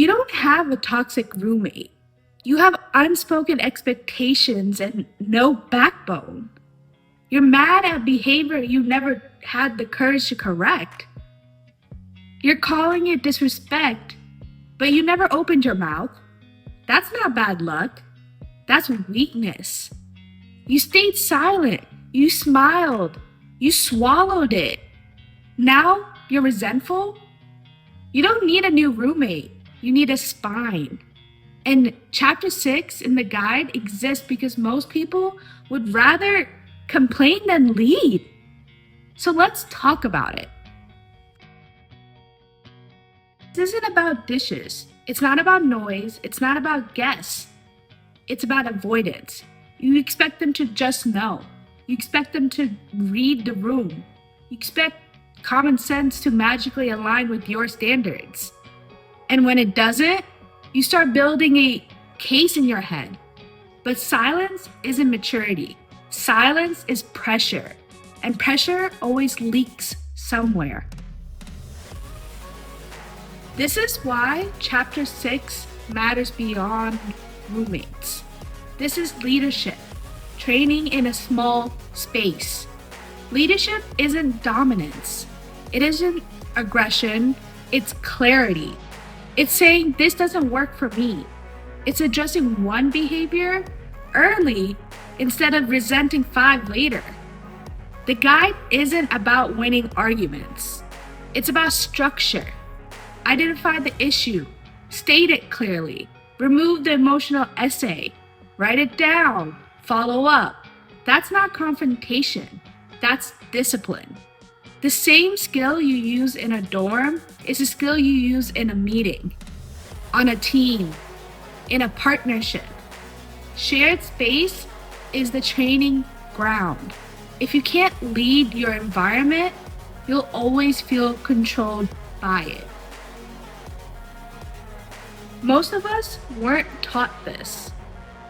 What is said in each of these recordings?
You don't have a toxic roommate. You have unspoken expectations and no backbone. You're mad at behavior you never had the courage to correct. You're calling it disrespect, but you never opened your mouth. That's not bad luck. That's weakness. You stayed silent. You smiled. You swallowed it. Now you're resentful? You don't need a new roommate. You need a spine. And chapter 6 in the guide exists because most people would rather complain than lead. So let's talk about it. This isn't about dishes. It's not about noise. It's not about guests. It's about avoidance. You expect them to just know. You expect them to read the room. You expect common sense to magically align with your standards. And when it doesn't, you start building a case in your head. But silence isn't maturity. Silence is pressure. And pressure always leaks somewhere. This is why chapter 6 matters beyond roommates. This is leadership, training in a small space. Leadership isn't dominance. It isn't aggression. It's clarity. It's saying this doesn't work for me. It's addressing one behavior early instead of resenting 5 later. The guide isn't about winning arguments. It's about structure. Identify the issue, state it clearly, remove the emotional essay, write it down, follow up. That's not confrontation, that's discipline. The same skill you use in a dorm is a skill you use in a meeting, on a team, in a partnership. Shared space is the training ground. If you can't lead your environment, you'll always feel controlled by it. Most of us weren't taught this.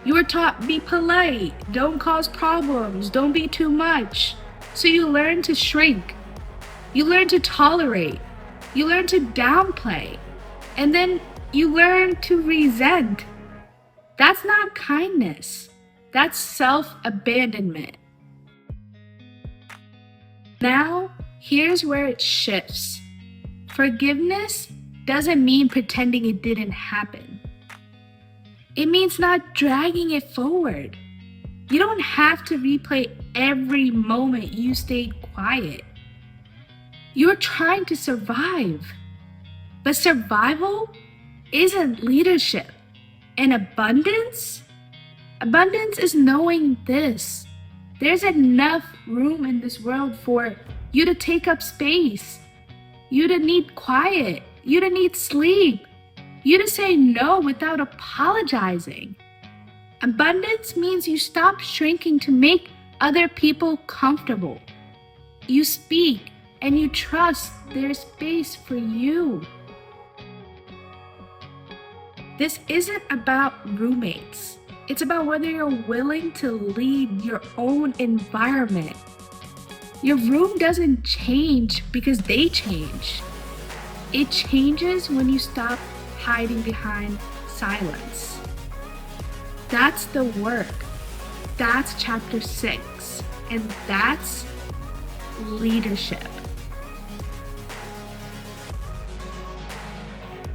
You were taught be polite, don't cause problems, don't be too much. So you learn to shrink. You learn to tolerate. You learn to downplay. And then you learn to resent. That's not kindness. That's self-abandonment. Now, here's where it shifts. Forgiveness doesn't mean pretending it didn't happen. It means not dragging it forward. You don't have to replay every moment you stayed quiet. You're trying to survive. But survival isn't leadership. And abundance is knowing this. There's enough room in this world for you to take up space, you to need quiet, you to need sleep, you to say no without apologizing. Abundance means you stop shrinking to make other people comfortable. You speak and you trust there's space for you. This isn't about roommates. It's about whether you're willing to lead your own environment. Your room doesn't change because they change. It changes when you stop hiding behind silence. That's the work. That's chapter 6. And that's leadership.